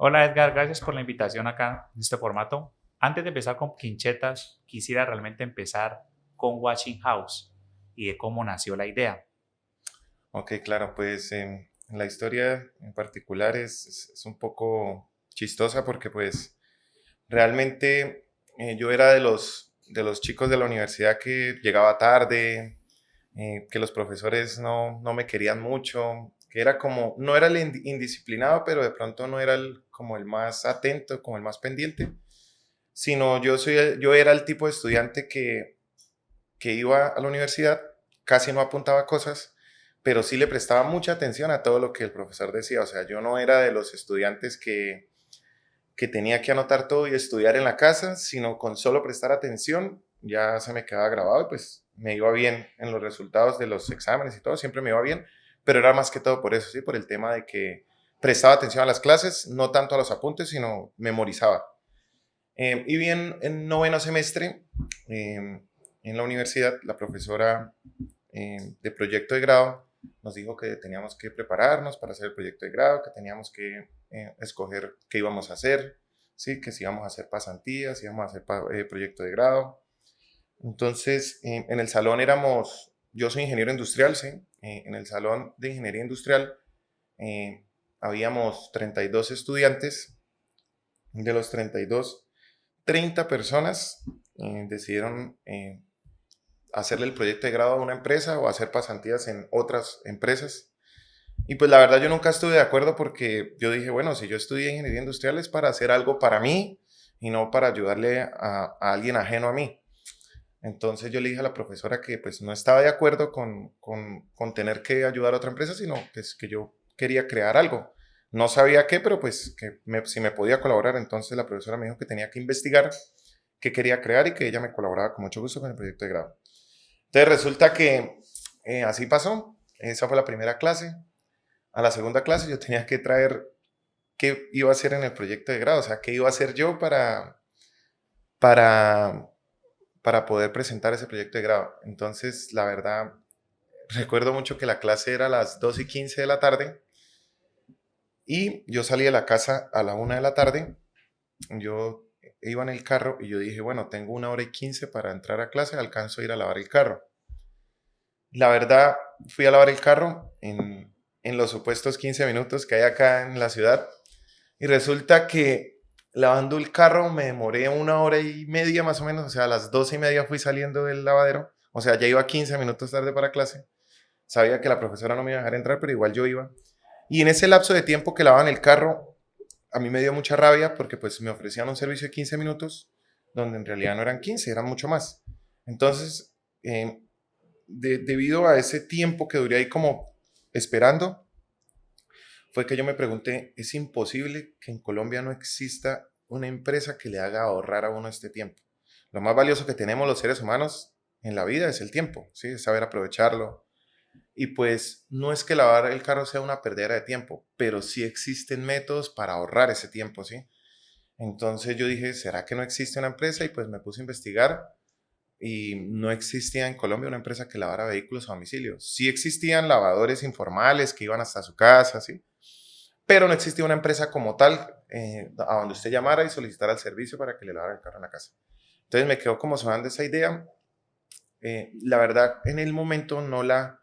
Hola Edgar, gracias por la invitación acá en este formato. Antes de empezar con Quinchetas, quisiera realmente empezar con Watching House y de cómo nació la idea. Ok, claro, pues la historia en particular es un poco chistosa porque pues realmente yo era de los chicos de la universidad que llegaba tarde, que los profesores no me querían mucho, que era como, no era el indisciplinado, pero de pronto no era como el más atento, como el más pendiente, sino yo era el tipo de estudiante que iba a la universidad, casi no apuntaba cosas, pero sí le prestaba mucha atención a todo lo que el profesor decía. O sea, yo no era de los estudiantes que tenía que anotar todo y estudiar en la casa, sino con solo prestar atención ya se me quedaba grabado y pues me iba bien en los resultados de los exámenes y todo, siempre me iba bien, pero era más que todo por eso, sí, por el tema de que prestaba atención a las clases, no tanto a los apuntes, sino memorizaba. Y bien, en noveno semestre, en la universidad, la profesora de proyecto de grado nos dijo que teníamos que prepararnos para hacer el proyecto de grado, que teníamos que escoger qué íbamos a hacer, ¿sí? Que si íbamos a hacer pasantías, si íbamos a hacer proyecto de grado. Entonces, en el salón yo soy ingeniero industrial, ¿sí? En el salón de ingeniería industrial eh, habíamos 32 estudiantes. De los 32, 30 personas decidieron hacerle el proyecto de grado a una empresa o hacer pasantías en otras empresas. Y pues la verdad yo nunca estuve de acuerdo porque yo dije, bueno, si yo estudié ingeniería industrial es para hacer algo para mí y no para ayudarle a alguien ajeno a mí. Entonces yo le dije a la profesora que pues no estaba de acuerdo con tener que ayudar a otra empresa, sino que yo quería crear algo. No sabía qué, pero pues si me podía colaborar. Entonces la profesora me dijo que tenía que investigar qué quería crear y que ella me colaboraba con mucho gusto con el proyecto de grado. Entonces resulta que así pasó. Esa fue la primera clase. A la segunda clase yo tenía que traer qué iba a hacer en el proyecto de grado, o sea, qué iba a hacer yo para, para poder presentar ese proyecto de grado. Entonces, la verdad, recuerdo mucho que la clase era a las 2:15 de la tarde y yo salí de la casa a la 1 de la tarde. Yo iba en el carro y yo dije, bueno, tengo 1 hora y 15 para entrar a clase, alcanzo a ir a lavar el carro. La verdad, fui a lavar el carro en los supuestos 15 minutos que hay acá en la ciudad y resulta que lavando el carro me demoré 1 hora y media más o menos, o sea, a las 12:30 fui saliendo del lavadero, o sea, ya iba 15 minutos tarde para clase. Sabía que la profesora no me iba a dejar entrar, pero igual yo iba. Y en ese lapso de tiempo que lavaban el carro, a mí me dio mucha rabia porque pues me ofrecían un servicio de 15 minutos, donde en realidad no eran 15, eran mucho más. Entonces, debido a ese tiempo que duré ahí como esperando, fue que yo me pregunté, ¿es imposible que en Colombia no exista una empresa que le haga ahorrar a uno este tiempo? Lo más valioso que tenemos los seres humanos en la vida es el tiempo, ¿sí? Es saber aprovecharlo. Y pues no es que lavar el carro sea una perdera de tiempo, pero sí existen métodos para ahorrar ese tiempo, ¿sí? Entonces yo dije, ¿será que no existe una empresa? Y pues me puse a investigar y no existía en Colombia una empresa que lavara vehículos a domicilio. Sí existían lavadores informales que iban hasta su casa, ¿sí? Pero no existía una empresa como tal a donde usted llamara y solicitara el servicio para que le lavara el carro en la casa. Entonces me quedó como sonando esa idea. La verdad, en el momento no la,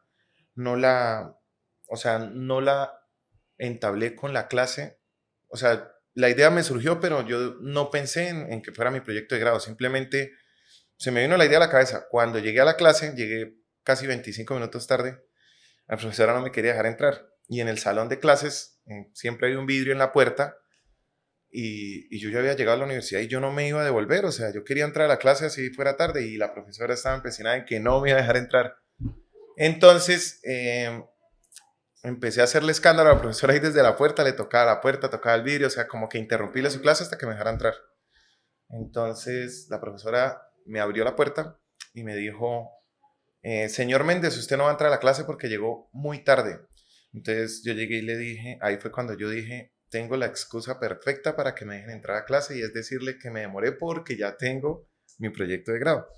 o sea, no la entablé con la clase. O sea, la idea me surgió, pero yo no pensé en que fuera mi proyecto de grado. Simplemente se me vino la idea a la cabeza. Cuando llegué a la clase, llegué casi 25 minutos tarde. La profesora no me quería dejar entrar. Y en el salón de clases siempre hay un vidrio en la puerta y yo ya había llegado a la universidad y yo no me iba a devolver, o sea, yo quería entrar a la clase así fuera tarde y la profesora estaba empecinada en que no me iba a dejar entrar. Entonces empecé a hacerle escándalo a la profesora ahí desde la puerta, le tocaba la puerta, tocaba el vidrio, o sea, como que interrumpíle su clase hasta que me dejara entrar. Entonces la profesora me abrió la puerta y me dijo, señor Méndez, usted no va a entrar a la clase porque llegó muy tarde. Entonces yo llegué y le dije, ahí fue cuando yo dije, tengo la excusa perfecta para que me dejen entrar a clase y es decirle que me demoré porque ya tengo mi proyecto de grado.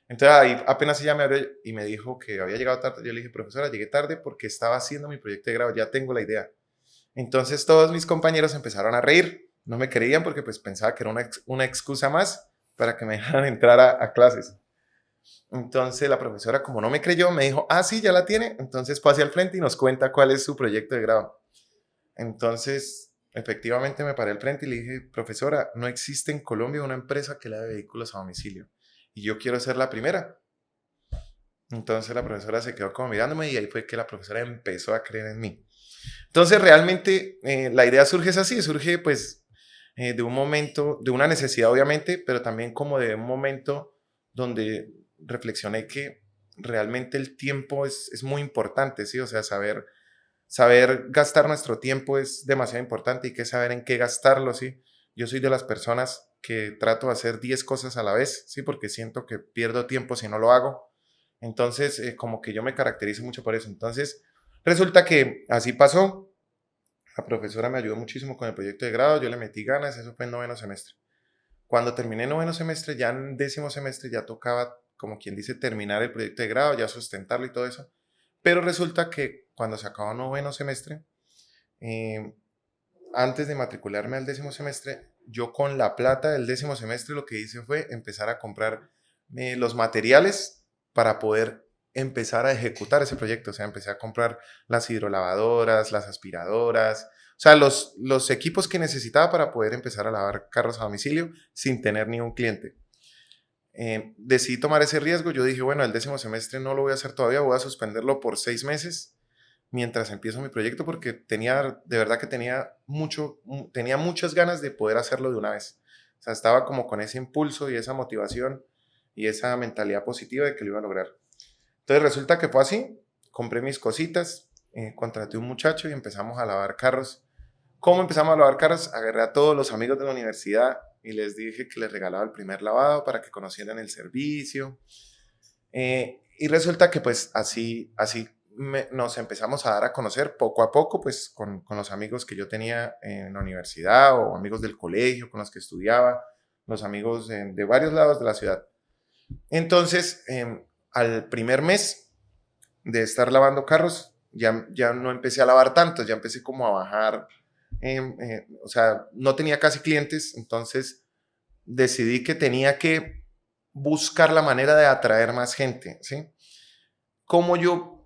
Entonces ahí apenas ella me abrió y me dijo que había llegado tarde, yo le dije, profesora, llegué tarde porque estaba haciendo mi proyecto de grado, ya tengo la idea. Entonces todos mis compañeros empezaron a reír no me creían porque pues pensaba que era una excusa más para que me dejaran entrar a clases. Entonces la profesora, como no me creyó, me dijo, ah, sí, ya la tiene. Entonces pase al frente y nos cuenta cuál es su proyecto de grado. Entonces, efectivamente me paré al frente y le dije, profesora, no existe en Colombia una empresa que le dé vehículos a domicilio. Y yo quiero ser la primera. Entonces la profesora se quedó como mirándome y ahí fue que la profesora empezó a creer en mí. Entonces realmente la idea surge es así, surge pues de un momento, de una necesidad obviamente, pero también como de un momento donde reflexioné que realmente el tiempo es muy importante, ¿sí? O sea, saber gastar nuestro tiempo es demasiado importante y hay que saber en qué gastarlo, ¿sí? Yo soy de las personas que trato de hacer 10 cosas a la vez, ¿sí? Porque siento que pierdo tiempo si no lo hago. Entonces, como que yo me caracterizo mucho por eso. Entonces, resulta que así pasó. La profesora me ayudó muchísimo con el proyecto de grado, yo le metí ganas, eso fue en noveno semestre. Cuando terminé noveno semestre, ya en décimo semestre ya tocaba, como quien dice, terminar el proyecto de grado, ya sustentarlo y todo eso. Pero resulta que cuando se acabó noveno semestre, eh, antes de matricularme al décimo semestre, yo con la plata del décimo semestre lo que hice fue empezar a comprar los materiales para poder empezar a ejecutar ese proyecto. O sea, empecé a comprar las hidrolavadoras, las aspiradoras, o sea, los equipos que necesitaba para poder empezar a lavar carros a domicilio sin tener ni un cliente. Decidí tomar ese riesgo. Yo dije, bueno, el décimo semestre no lo voy a hacer todavía, voy a suspenderlo por 6 meses mientras empiezo mi proyecto porque de verdad que tenía muchas ganas de poder hacerlo de una vez. O sea, estaba como con ese impulso y esa motivación y esa mentalidad positiva de que lo iba a lograr. Entonces resulta que fue así, compré mis cositas, contraté un muchacho y empezamos a lavar carros. ¿Cómo empezamos a lavar carros? Agarré a todos los amigos de la universidad y les dije que les regalaba el primer lavado para que conocieran el servicio. Y resulta que pues así nos empezamos a dar a conocer poco a poco, pues con los amigos que yo tenía en la universidad o amigos del colegio con los que estudiaba, los amigos de varios lados de la ciudad. Entonces, al primer mes de estar lavando carros, ya no empecé a lavar tanto, ya empecé como a bajar, o sea, no tenía casi clientes, entonces decidí que tenía que buscar la manera de atraer más gente, ¿sí? ¿Cómo yo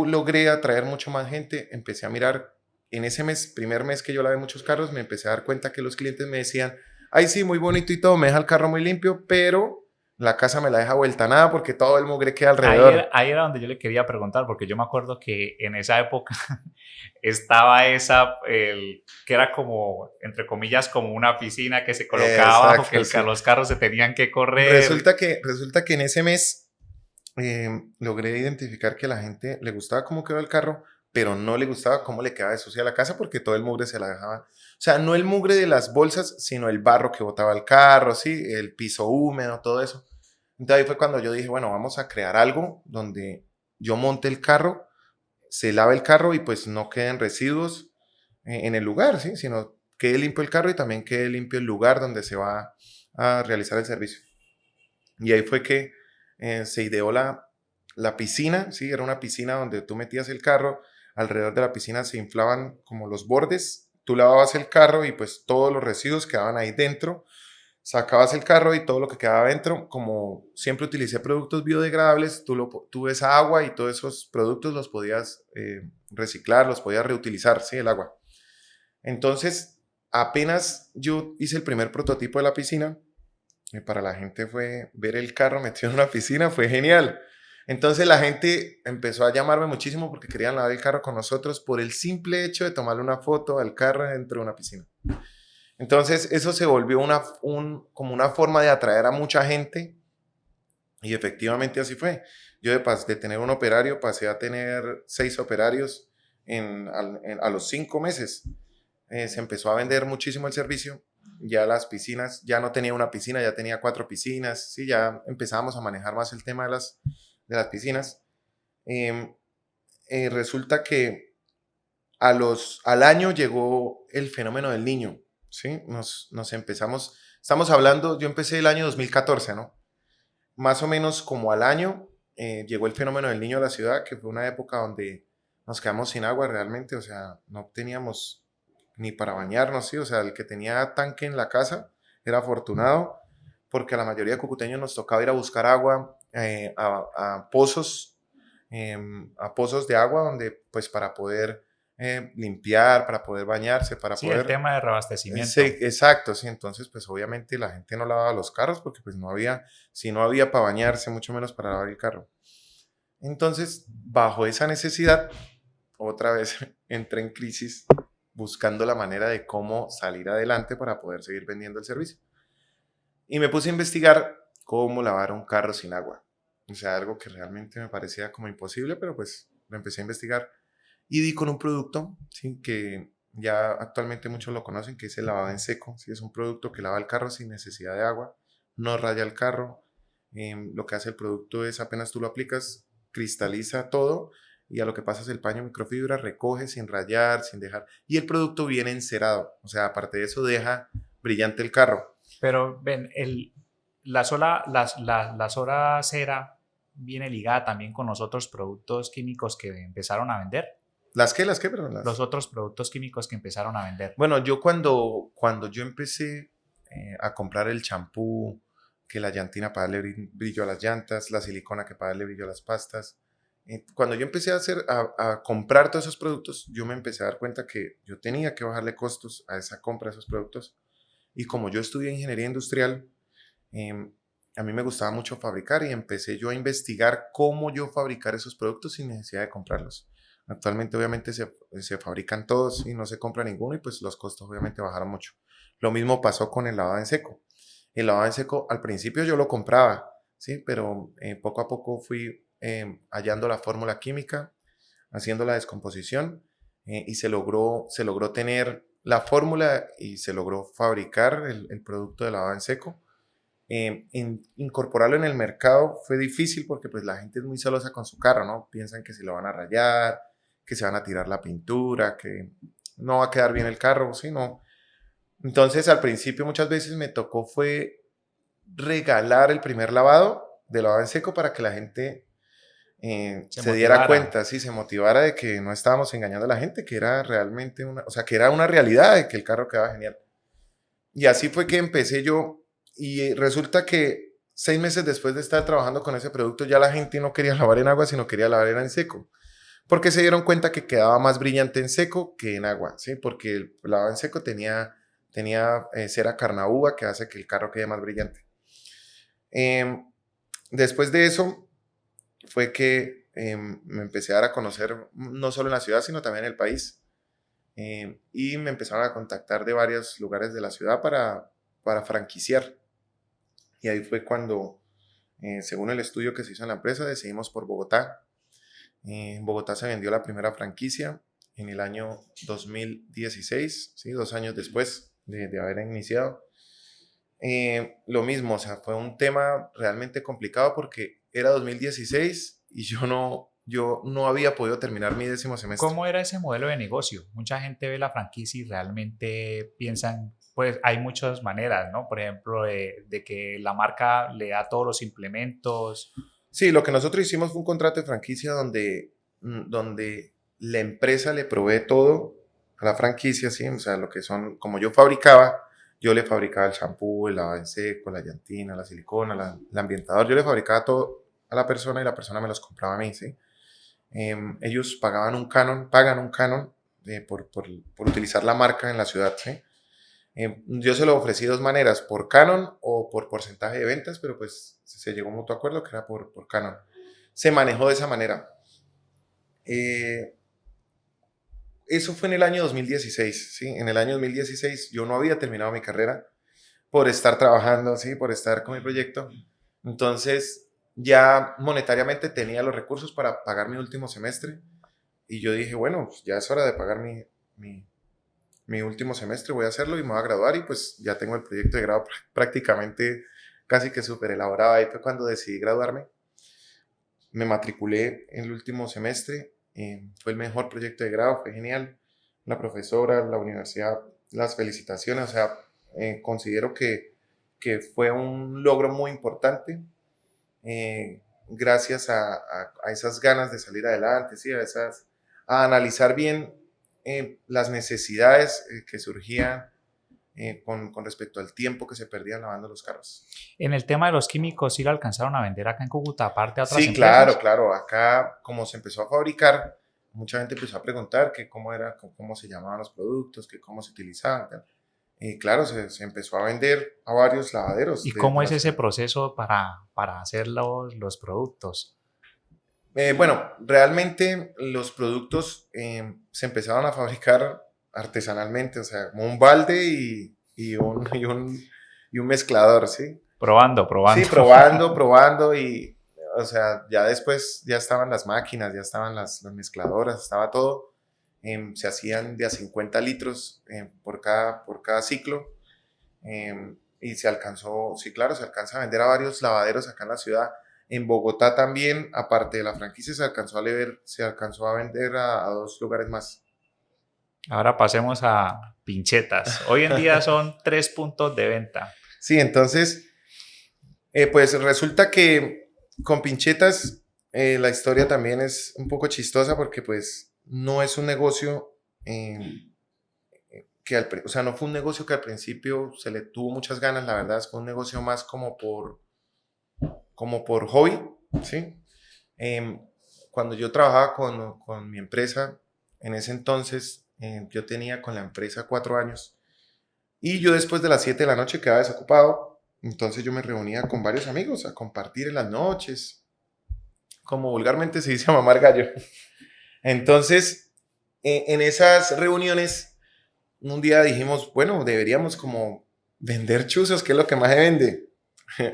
logré atraer mucho más gente? Empecé a mirar, en ese primer mes que yo lavé muchos carros, me empecé a dar cuenta que los clientes me decían, ay, sí, muy bonito y todo, me deja el carro muy limpio, pero la casa me la deja vuelta a nada porque todo el mugre queda alrededor. Ahí era donde yo le quería preguntar, porque yo me acuerdo que en esa época estaba que era como, entre comillas, como una piscina que se colocaba abajo, que Exacto, sí. los carros se tenían que correr. Resulta que en ese mes logré identificar que a la gente le gustaba cómo quedó el carro, pero no le gustaba cómo le quedaba de sucia la casa porque todo el mugre se la dejaba. O sea, no el mugre de las bolsas, sino el barro que botaba el carro, ¿sí? El piso húmedo, todo eso. Entonces ahí fue cuando yo dije, bueno, vamos a crear algo donde yo monte el carro, se lave el carro y pues no queden residuos en el lugar, ¿sí? Sino quede limpio el carro y también quede limpio el lugar donde se va a realizar el servicio. Y ahí fue que se ideó la piscina, ¿sí? Era una piscina donde tú metías el carro, alrededor de la piscina se inflaban como los bordes, tú lavabas el carro y pues todos los residuos quedaban ahí dentro, sacabas el carro y todo lo que quedaba dentro, como siempre utilicé productos biodegradables, tú esa agua y todos esos productos los podías reciclar, los podías reutilizar, ¿sí? El agua. Entonces, apenas yo hice el primer prototipo de la piscina, para la gente fue ver el carro metido en una piscina, fue genial. Entonces la gente empezó a llamarme muchísimo porque querían lavar el carro con nosotros por el simple hecho de tomarle una foto al carro dentro de una piscina. Entonces eso se volvió como una forma de atraer a mucha gente y efectivamente así fue. Yo de tener un operario pasé a tener 6 operarios a los 5 meses. Se empezó a vender muchísimo el servicio. Ya las piscinas, ya no tenía una piscina, ya tenía 4 piscinas. Sí, ya empezábamos a manejar más el tema de las piscinas. Eh, Resulta que al año llegó el fenómeno del niño. ¿Sí? Estamos hablando, yo empecé el año 2014, ¿no? Más o menos como al año llegó el fenómeno del niño a la ciudad, que fue una época donde nos quedamos sin agua realmente, o sea, no teníamos ni para bañarnos, ¿sí? O sea, el que tenía tanque en la casa era afortunado, porque a la mayoría de cucuteños nos tocaba ir a buscar agua a pozos de agua donde, pues, para poder limpiar, para poder bañarse, para Sí, el poder... tema de Sí, reabastecimiento. exacto, sí, entonces, pues, obviamente la gente no lavaba los carros porque, pues, no había, si no había para bañarse, mucho menos para lavar el carro. Entonces, bajo esa necesidad, otra vez entré en crisis buscando la manera de cómo salir adelante para poder seguir vendiendo el servicio. Y me puse a investigar cómo lavar un carro sin agua. O sea, algo que realmente me parecía como imposible, pero pues lo empecé a investigar y di con un producto, ¿sí? Que ya actualmente muchos lo conocen, que es el lavado en seco. ¿Sí? Es un producto que lava el carro sin necesidad de agua, no raya el carro. Lo que hace el producto es apenas tú lo aplicas, cristaliza todo y a lo que pasa es el paño microfibra, recoge sin rayar, sin dejar. Y el producto viene encerado, o sea, aparte de eso deja brillante el carro. Pero ven, la sola cera viene ligada también con los otros productos químicos que empezaron a vender. Las qué, perdón, Los las... otros productos químicos que empezaron a vender. Bueno, yo cuando yo empecé a comprar el champú, que la llantina para darle brillo a las llantas, la silicona que para darle brillo a las pastas, cuando yo empecé a comprar todos esos productos, yo me empecé a dar cuenta que yo tenía que bajarle costos a esa compra de esos productos. Y como yo estudié ingeniería industrial, em, a mí me gustaba mucho fabricar y empecé yo a investigar cómo yo fabricar esos productos sin necesidad de comprarlos. Actualmente obviamente se fabrican todos y no se compra ninguno y pues los costos obviamente bajaron mucho. Lo mismo pasó con el lavado en seco. El lavado en seco al principio yo lo compraba, ¿sí? Pero poco a poco fui hallando la fórmula química, haciendo la descomposición y se logró tener la fórmula y se logró fabricar el producto de lavado en seco. Incorporarlo en el mercado fue difícil porque pues la gente es muy celosa con su carro, ¿no? Piensan que se lo van a rayar, que se van a tirar la pintura, que no va a quedar bien el carro, ¿sí? No. Entonces al principio muchas veces me tocó fue regalar el primer lavado de lavado en seco para que la gente Se se diera motivara. cuenta, sí, se motivara de que no estábamos engañando a la gente, que era realmente una, o sea, que era una realidad de que el carro quedaba genial. Y así fue que empecé yo y resulta que 6 meses después de estar trabajando con ese producto ya la gente no quería lavar en agua, sino quería lavar en seco. Porque se dieron cuenta que quedaba más brillante en seco que en agua, ¿sí? Porque el lavado en seco tenía cera carnauba que hace que el carro quede más brillante. Eh, Después de eso fue que me empecé a dar a conocer no solo en la ciudad, sino también en el país. Y me empezaron a contactar de varios lugares de la ciudad para franquiciar. Y ahí fue cuando, según el estudio que se hizo en la empresa, decidimos por Bogotá. En Bogotá se vendió la primera franquicia en el año 2016, ¿sí? 2 años después de haber iniciado. Lo mismo, o sea, fue un tema realmente complicado porque era 2016 y yo no había podido terminar mi 10.º semestre. ¿Cómo era ese modelo de negocio? Mucha gente ve la franquicia y realmente piensan, pues hay muchas maneras, ¿no? Por ejemplo, de que la marca le da todos los implementos. Sí, lo que nosotros hicimos fue un contrato de franquicia donde la empresa le provee todo a la franquicia, ¿sí? O sea, lo que son, como yo le fabricaba el champú, el lavado en seco, la llantina, la silicona, el ambientador, yo le fabricaba todo a la persona y la persona me los compraba a mí, ¿sí? Ellos pagan un canon por utilizar la marca en la ciudad, ¿sí? Yo se lo ofrecí de dos maneras, por canon o por porcentaje de ventas, pero pues se llegó a un mutuo acuerdo que era por canon. Se manejó de esa manera. Eh, Eso fue en el año 2016, ¿sí? En el año 2016 yo no había terminado mi carrera por estar trabajando, ¿sí? Por estar con mi proyecto. Entonces ya monetariamente tenía los recursos para pagar mi último semestre y yo dije, bueno, pues ya es hora de pagar mi último semestre, voy a hacerlo y me voy a graduar y pues ya tengo el proyecto de grado prácticamente casi que súper elaborado. Ahí fue cuando decidí graduarme. Me matriculé en el último semestre, fue el mejor proyecto de grado, fue genial. La profesora, la universidad, las felicitaciones, o sea, considero que fue un logro muy importante gracias a esas ganas de salir adelante, ¿sí? A analizar bien las necesidades que surgían con respecto al tiempo que se perdía lavando los carros. En el tema de los químicos, ¿sí lo alcanzaron a vender acá en Cúcuta, aparte a otras Sí, empresas? claro. Acá, como se empezó a fabricar, mucha gente empezó a preguntar que cómo era, cómo se llamaban los productos, que cómo se utilizaban. Tal. Y claro, se empezó a vender a varios lavaderos. ¿Y cómo es ese proceso para hacer los productos? Bueno, realmente los productos se empezaron a fabricar artesanalmente, o sea, como un balde y un mezclador, ¿sí? Probando, Sí, probando. probando y, o sea, ya después ya estaban las máquinas, ya estaban las mezcladoras, estaba todo. Se hacían de a 50 litros por cada ciclo y se alcanzó, sí, claro, se alcanza a vender a varios lavaderos acá en la ciudad. En Bogotá también, aparte de la franquicia, se alcanzó a vender a dos lugares más. Ahora pasemos a pinchetas. Hoy en día son 3 puntos de venta. Sí, entonces, pues resulta que con pinchetas la historia también es un poco chistosa porque pues no es un negocio o sea, no fue un negocio que al principio se le tuvo muchas ganas, la verdad, fue un negocio más como por hobby, ¿sí? Em, Cuando yo trabajaba con mi empresa, en ese entonces yo tenía con la empresa 4 años y yo después de las 7 de la noche quedaba desocupado, entonces yo me reunía con varios amigos a compartir en las noches, como vulgarmente se dice a mamar gallo. Entonces, en esas reuniones, un día dijimos, bueno, deberíamos como vender chuzos, que es lo que más se vende.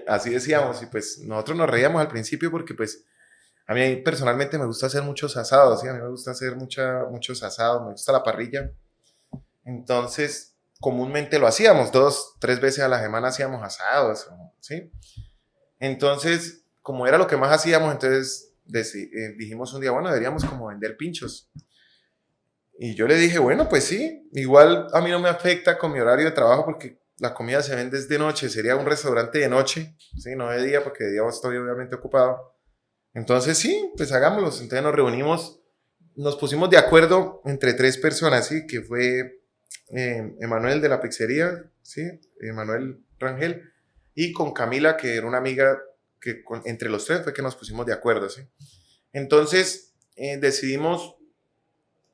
Así decíamos, y pues nosotros nos reíamos al principio porque pues a mí personalmente me gusta hacer muchos asados, ¿sí? A mí me gusta hacer muchos asados, me gusta la parrilla. Entonces, comúnmente lo hacíamos, 2, 3 veces a la semana hacíamos asados, ¿sí? Entonces, como era lo que más hacíamos, entonces dijimos un día, bueno, deberíamos como vender pinchos. Y yo le dije, bueno, pues sí, igual a mí no me afecta con mi horario de trabajo porque la comida se vende de noche, sería un restaurante de noche, ¿sí? No de día porque de día estoy obviamente ocupado. Entonces sí, pues hagámoslo. Entonces nos reunimos, nos pusimos de acuerdo entre 3 personas, ¿sí? Que fue Emanuel de la pizzería, ¿sí? Emanuel Rangel, y con Camila, que era una amiga que entre los tres fue que nos pusimos de acuerdo, ¿sí? Entonces decidimos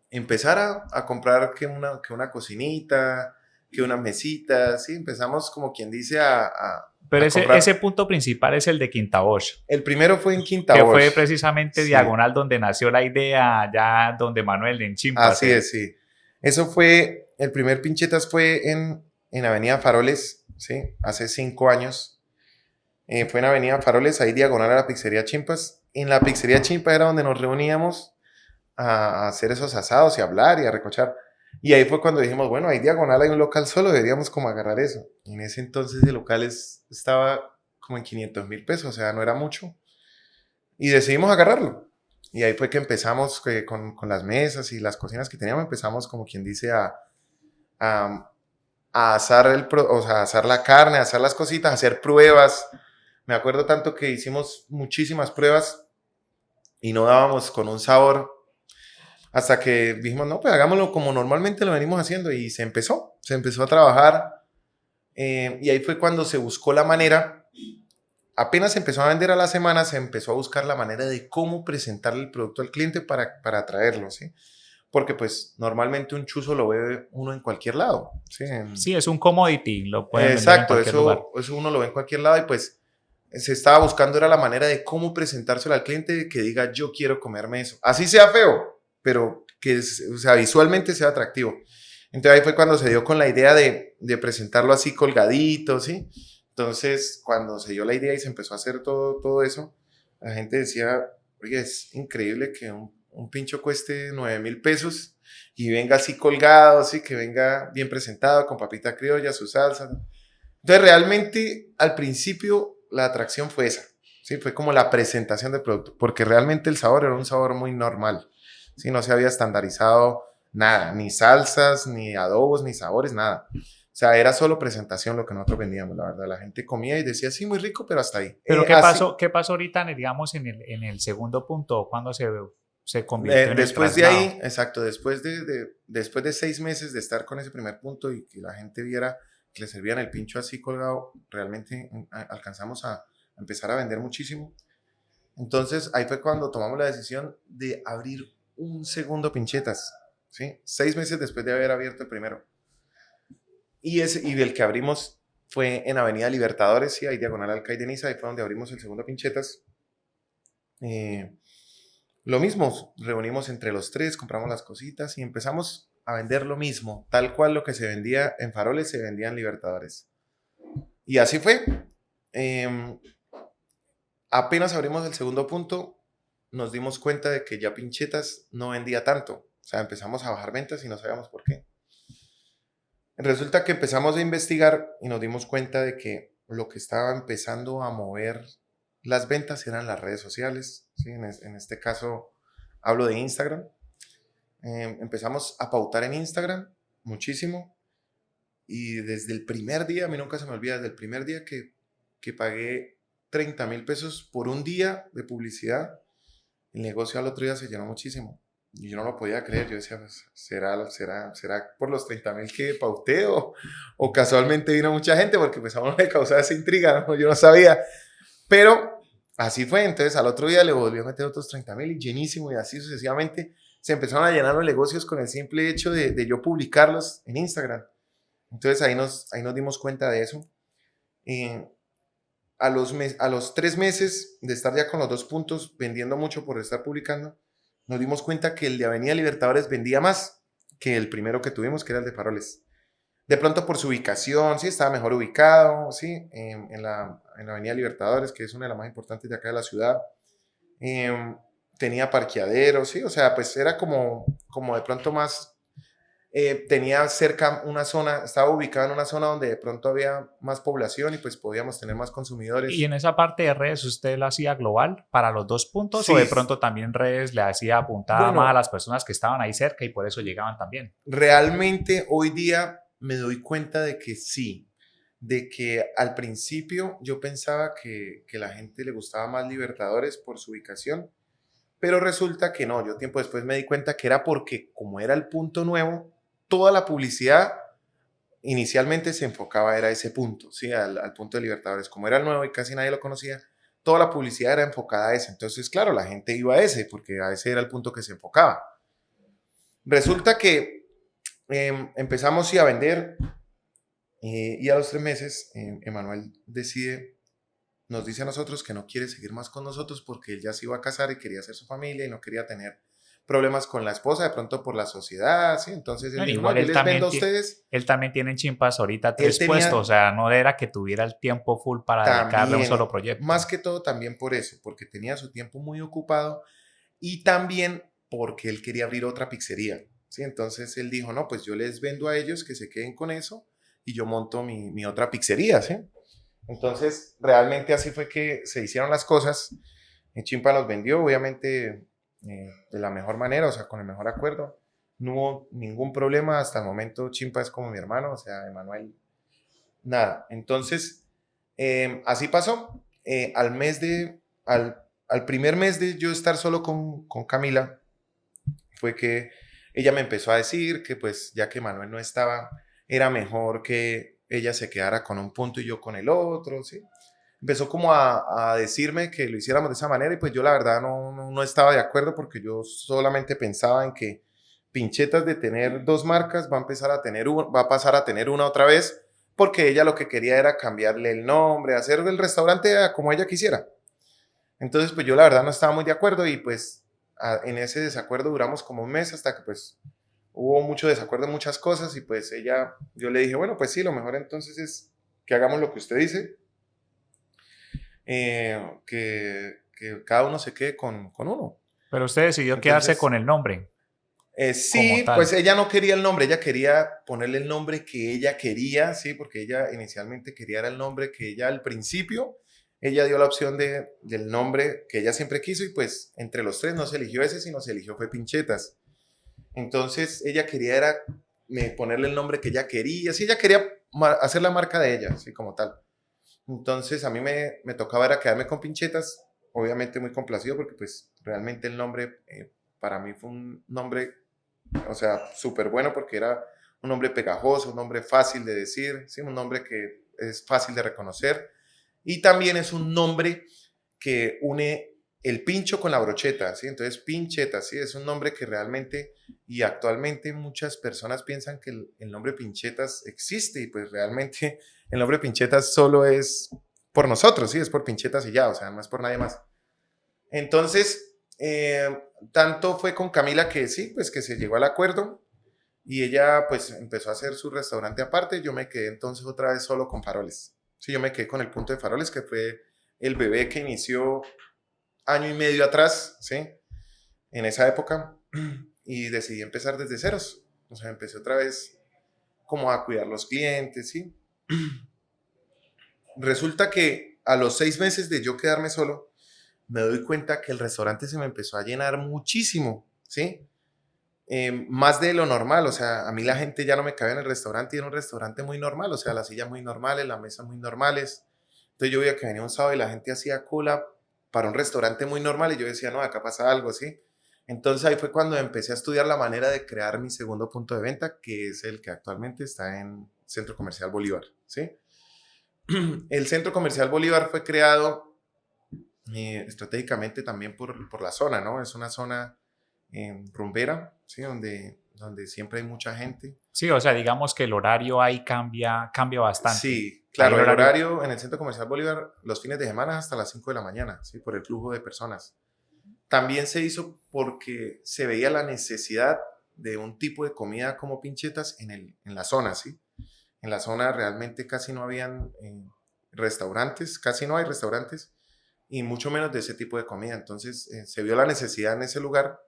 empezar a comprar que una cocinita, que unas mesitas, ¿sí? Empezamos como quien dice Pero a ese comprar. punto principal es el de Quinta Bosch, El primero fue en Quinta que fue Bosch, precisamente sí. diagonal donde nació la idea, allá donde Manuel en Chimpas. Así es, sí. Eso fue, el primer Pinchetas fue en Avenida Faroles, ¿sí? Hace 5 años. Fue en Avenida Faroles, ahí diagonal a la pizzería Chimpas. En la pizzería Chimpas era donde nos reuníamos a hacer esos asados y a hablar y a recochar. Y ahí fue cuando dijimos, bueno, ahí diagonal hay un local solo, deberíamos como agarrar eso. En ese entonces el local estaba como en 500.000 pesos, o sea, no era mucho. Y decidimos agarrarlo. Y ahí fue que empezamos con las mesas y las cocinas que teníamos, empezamos como quien dice a, a asar, o sea, a asar la carne, a asar las cositas, a hacer pruebas. Me acuerdo tanto que hicimos muchísimas pruebas y no dábamos con un sabor hasta que dijimos, no, pues hagámoslo como normalmente lo venimos haciendo y se empezó a trabajar y ahí fue cuando se buscó la manera, apenas se empezó a vender a la semana, se empezó a buscar la manera de cómo presentarle el producto al cliente para atraerlo, ¿sí? Porque pues normalmente un chuzo lo ve uno en cualquier lado, ¿sí? Sí, es un commodity, lo pueden vender en Exacto, cualquier lugar. eso uno lo ve en cualquier lado y pues se estaba buscando era la manera de cómo presentárselo al cliente que diga yo quiero comerme eso. Así sea feo, pero que o sea, visualmente sea atractivo. Entonces ahí fue cuando se dio con la idea de presentarlo así colgadito, ¿sí? Entonces cuando se dio la idea y se empezó a hacer todo eso, la gente decía, oye, es increíble que un pincho cueste 9.000 pesos y venga así colgado, así que venga bien presentado, con papita criolla, su salsa. Entonces, realmente, al principio, la atracción fue esa, ¿sí? Fue como la presentación del producto, porque realmente el sabor era un sabor muy normal, ¿sí? No se había estandarizado nada, ni salsas, ni adobos, ni sabores, nada. O sea, era solo presentación lo que nosotros vendíamos, la verdad. La gente comía y decía, sí, muy rico, pero hasta ahí. Pero Así, qué pasó ahorita, digamos, en el segundo punto? ¿Cuándo se se convirtió en el Después de traslado. ahí, exacto, después de 6 meses de estar con ese primer punto y que la gente viera que le servían el pincho así colgado, realmente alcanzamos a empezar a vender muchísimo. Entonces ahí fue cuando tomamos la decisión de abrir un segundo pinchetas, ¿sí? 6 meses después de haber abierto el primero. Y el que abrimos fue en Avenida Libertadores, sí, ahí diagonal al CAI de Niza, ahí fue donde abrimos el segundo pinchetas. Eh, lo mismo, reunimos entre los tres, compramos las cositas y empezamos a vender lo mismo, tal cual lo que se vendía en Faroles se vendía en Libertadores. Y así fue. Eh, Apenas abrimos el segundo punto, nos dimos cuenta de que ya Pinchetas no vendía tanto. O sea, empezamos a bajar ventas y no sabíamos por qué. Resulta que empezamos a investigar y nos dimos cuenta de que lo que estaba empezando a mover las ventas eran las redes sociales. ¿Sí? En este caso hablo de Instagram. Empezamos a pautar en Instagram muchísimo y desde el primer día, a mí nunca se me olvida, desde el primer día que pagué 30.000 pesos por un día de publicidad, el negocio al otro día se llenó muchísimo. Y yo no lo podía creer, yo decía, pues, ¿será por los 30.000 que pauté o casualmente vino mucha gente? Porque pues a uno le causaba esa intriga, ¿no? Yo no sabía. Pero así fue, entonces al otro día le volví a meter otros 30.000 y llenísimo y así sucesivamente se empezaron a llenar los negocios con el simple hecho de yo publicarlos en Instagram. Entonces ahí nos dimos cuenta de eso. Eh, a los 3 meses de estar ya con los 2 puntos, vendiendo mucho por estar publicando, nos dimos cuenta que el de Avenida Libertadores vendía más que el primero que tuvimos, que era el de Faroles. De pronto por su ubicación, sí, estaba mejor ubicado, sí, en la Avenida Libertadores, que es una de las más importantes de acá de la ciudad. Tenía parqueaderos, sí, o sea, pues era como de pronto más tenía cerca una zona, estaba ubicado en una zona donde de pronto había más población y pues podíamos tener más Y consumidores. en esa parte de redes, ¿usted la hacía global para los dos puntos o de Sí, pronto también redes le hacía apuntada más a bueno, las personas que estaban ahí cerca y por eso llegaban también? realmente hoy día me doy cuenta de que sí, de que al principio yo pensaba que la gente le gustaba más Libertadores por su ubicación, pero resulta que no, yo tiempo después me di cuenta que era porque como era el punto nuevo, toda la publicidad inicialmente se enfocaba era a ese punto, ¿sí? Al punto de Libertadores. Como era el nuevo y casi nadie lo conocía, toda la publicidad era enfocada a ese. Entonces, claro, la gente iba a ese porque a ese era el punto que se enfocaba. Resulta que empezamos sí, a vender y a los 3 meses Emanuel nos dice a nosotros que no quiere seguir más con nosotros porque él ya se iba a casar y quería hacer su familia y no quería tener problemas con la esposa, de pronto por la sociedad, ¿sí? Entonces él Bueno, dijo, no, igual yo les vendo a ustedes. él también tiene en Chimpas ahorita Él tres puestos, o tenía sea, no era que tuviera el tiempo full para dedicarle a un solo también, proyecto. más que todo también por eso, porque tenía su tiempo muy ocupado y también porque él quería abrir otra pizzería, ¿sí? Entonces él dijo, no, pues yo les vendo a ellos que se queden con eso y yo monto mi otra pizzería, ¿sí? Entonces, realmente así fue que se hicieron las cosas. Chimpa nos vendió, obviamente, de la mejor manera, o sea, con el mejor acuerdo. No hubo ningún problema. Hasta el momento, Chimpa es como mi hermano, o sea, Emanuel, nada. Entonces, así pasó. Al primer mes de yo estar solo con Camila, fue que ella me empezó a decir que pues ya que Manuel no estaba, era mejor que ella se quedara con un punto y yo con el otro, ¿sí? Empezó como a decirme que lo hiciéramos de esa manera y pues yo la verdad no estaba de acuerdo porque yo solamente pensaba en que Pinchetas de tener dos marcas va a pasar a tener una otra vez porque ella lo que quería era cambiarle el nombre, hacer el restaurante como ella quisiera. Entonces, pues yo la verdad no estaba muy de acuerdo y pues en ese desacuerdo duramos como un mes hasta que pues hubo mucho desacuerdo en muchas cosas y pues yo le dije, bueno, pues sí, lo mejor entonces es que hagamos lo que usted dice, que cada uno se quede con uno. Pero usted decidió quedarse con Entonces, el nombre como sí, pues tal. ella no quería el nombre, ella quería ponerle el nombre que ella quería, sí, porque ella inicialmente quería era el nombre que ella al principio, ella dio la opción del nombre que ella siempre quiso y pues entre los tres no se eligió ese, sino se eligió fue Pinchetas. Entonces ella quería era ponerle el nombre que ella quería, sí, ella quería hacer la marca de ella, así como tal. Entonces a mí me tocaba era quedarme con Pinchetas, obviamente muy complacido porque pues realmente el nombre para mí fue un nombre, o sea, súper bueno porque era un nombre pegajoso, un nombre fácil de decir, ¿sí? Un nombre que es fácil de reconocer y también es un nombre que une el pincho con la brocheta, ¿sí? Entonces, pincheta, ¿sí? Es un nombre que realmente y actualmente muchas personas piensan que el nombre pinchetas existe y pues realmente el nombre pinchetas solo es por nosotros, ¿sí? Es por pinchetas y ya, o sea, no es por nadie más. Entonces, tanto fue con Camila que sí, pues que se llegó al acuerdo y ella pues empezó a hacer su restaurante aparte. Yo me quedé entonces otra vez solo con Faroles. Sí, yo me quedé con el punto de Faroles, que fue el bebé que inició año y medio atrás, ¿sí? En esa época. Y decidí empezar desde ceros. O sea, empecé otra vez como a cuidar los clientes, ¿sí? Resulta que a los 6 meses de yo quedarme solo, me doy cuenta que el restaurante se me empezó a llenar muchísimo, ¿sí? Más de lo normal, o sea, a mí la gente ya no me cabía en el restaurante y era un restaurante muy normal, o sea, las sillas muy normales, las mesas muy normales. Entonces yo veía que venía un sábado y la gente hacía cola para un restaurante muy normal y yo decía, no, acá pasa algo, ¿sí? Entonces ahí fue cuando empecé a estudiar la manera de crear mi segundo punto de venta, que es el que actualmente está en Centro Comercial Bolívar, ¿sí? El Centro Comercial Bolívar fue creado estratégicamente también por la zona, ¿no? Es una zona rumbera, ¿sí? Donde siempre hay mucha gente. Sí, o sea, digamos que el horario ahí cambia bastante. Sí, Ahí claro, el el horario, horario en el Centro Comercial Bolívar los fines de semana hasta las 5 de la mañana, ¿sí? Por el flujo de personas. También se hizo porque se veía la necesidad de un tipo de comida como pinchetas en la zona, ¿sí? En la zona realmente casi no habían restaurantes, casi no hay restaurantes y mucho menos de ese tipo de comida. Entonces se vio la necesidad en ese lugar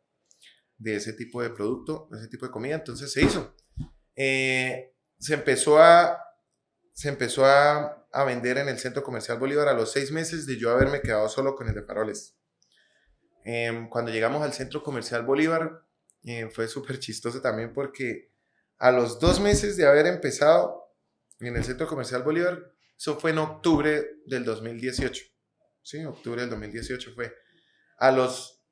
de ese tipo de producto, de ese tipo de comida, entonces se hizo. Eh, se empezó a, se empezó a vender en el Centro Comercial Bolívar a los 6 meses de yo haberme quedado solo con el de Faroles. Cuando llegamos al Centro Comercial Bolívar, fue súper chistoso también porque a los 2 meses de haber empezado en el Centro Comercial Bolívar, eso fue en octubre del 2018. Sí, octubre del 2018 fue. A los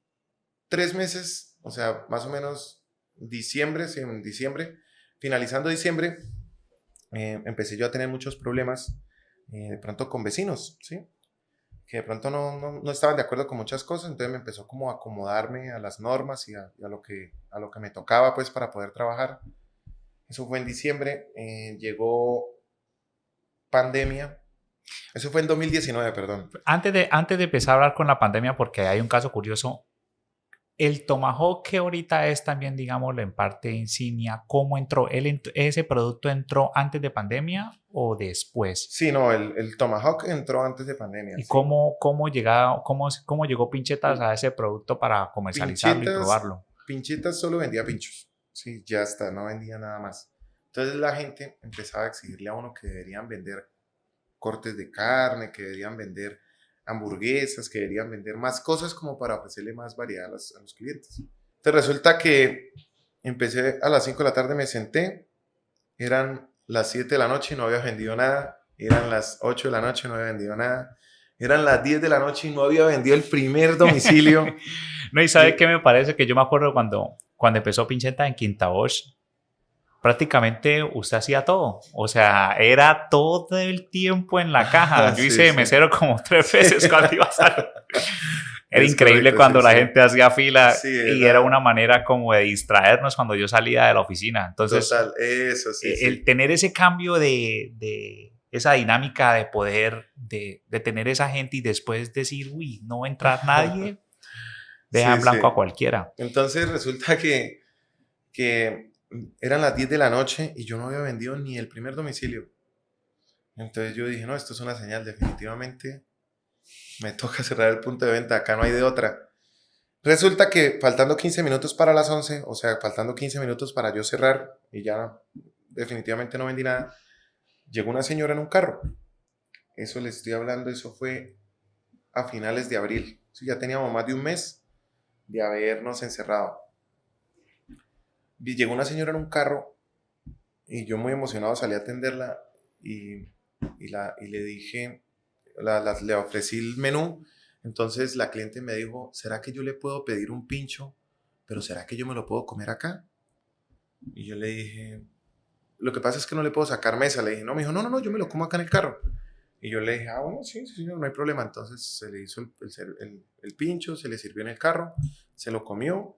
3 meses, o sea, más o menos diciembre, sí, en diciembre, finalizando diciembre, empecé yo a tener muchos problemas de pronto con vecinos, ¿sí? Que de pronto no estaban de acuerdo con muchas cosas, entonces me empezó como a acomodarme a las normas y a lo que me tocaba pues para poder trabajar. Eso fue en diciembre, llegó pandemia, eso fue en 2019, perdón. antes de empezar a hablar con la pandemia, porque hay un caso curioso, el Tomahawk que ahorita es también, digámoslo, en parte insignia, ¿cómo entró? ¿Ese producto entró antes de pandemia o después? Sí, no, el Tomahawk entró antes de pandemia, ¿Y sí. cómo llegó Pinchetas a ese producto para comercializarlo y Pinchetas, probarlo? Pinchetas solo vendía pinchos. Sí, ya está, no vendía nada más. Entonces la gente empezaba a exigirle a uno que deberían vender cortes de carne, que deberían vender hamburguesas, que deberían vender más cosas como para ofrecerle más variedad a los clientes. Entonces resulta que empecé a las 5 de la tarde, me senté, eran las 7 de la noche y no había vendido nada, eran las 8 de la noche y no había vendido nada, eran las 10 de la noche y no había vendido el primer domicilio. No, y ¿sabe qué me parece? Que yo me acuerdo cuando empezó Pincheta en Quinta Bosch, prácticamente usted hacía todo. O sea, era todo el tiempo en la caja. Yo hice Sí, de sí. mesero como 3 veces cuando iba a salir. Era Es increíble correcto, cuando sí, la sí. gente hacía fila Sí, y era una manera como de distraernos cuando yo salía de la oficina. Entonces, total, eso, sí, el sí. tener ese cambio de esa dinámica de poder, de tener esa gente y después decir, uy, no va a entrar nadie, deja Sí, en sí. blanco a cualquiera. Entonces resulta que eran las 10 de la noche y yo no había vendido ni el primer domicilio. Entonces yo dije, no, esto es una señal, definitivamente me toca cerrar el punto de venta, acá no hay de otra. Resulta que faltando 15 minutos para las 11, o sea, faltando 15 minutos para yo cerrar y ya definitivamente no vendí nada, llegó una señora en un carro. Eso les estoy hablando, eso fue a finales de abril. Sí, ya teníamos más de un mes de habernos encerrado. Y llegó una señora en un carro y yo muy emocionado salí a atenderla y, y le dije, le ofrecí el menú. Entonces la cliente me dijo, ¿será que yo le puedo pedir un pincho pero ¿será que yo me lo puedo comer acá? Y yo le dije, lo que pasa es que no le puedo sacar mesa. Le dije, no, me dijo, no, yo me lo como acá en el carro. Y yo le dije, bueno, sí, señor, no hay problema. Entonces se le hizo el pincho, se le sirvió en el carro, se lo comió.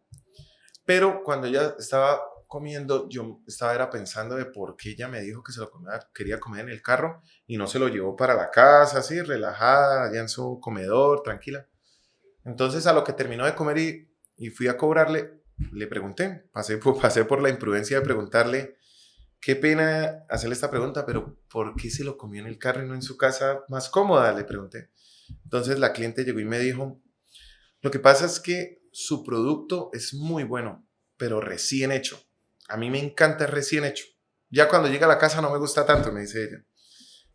Pero cuando ella estaba comiendo, yo era pensando de por qué ella me dijo que se lo quería comer en el carro y no se lo llevó para la casa, así, relajada, allá en su comedor, tranquila. Entonces, a lo que terminó de comer y fui a cobrarle, le pregunté, pasé por la imprudencia de preguntarle, qué pena hacerle esta pregunta, pero ¿por qué se lo comió en el carro y no en su casa más cómoda? Le pregunté. Entonces la cliente llegó y me dijo, lo que pasa es que su producto es muy bueno, pero recién hecho. A mí me encanta el recién hecho. Ya cuando llega a la casa no me gusta tanto, me dice ella.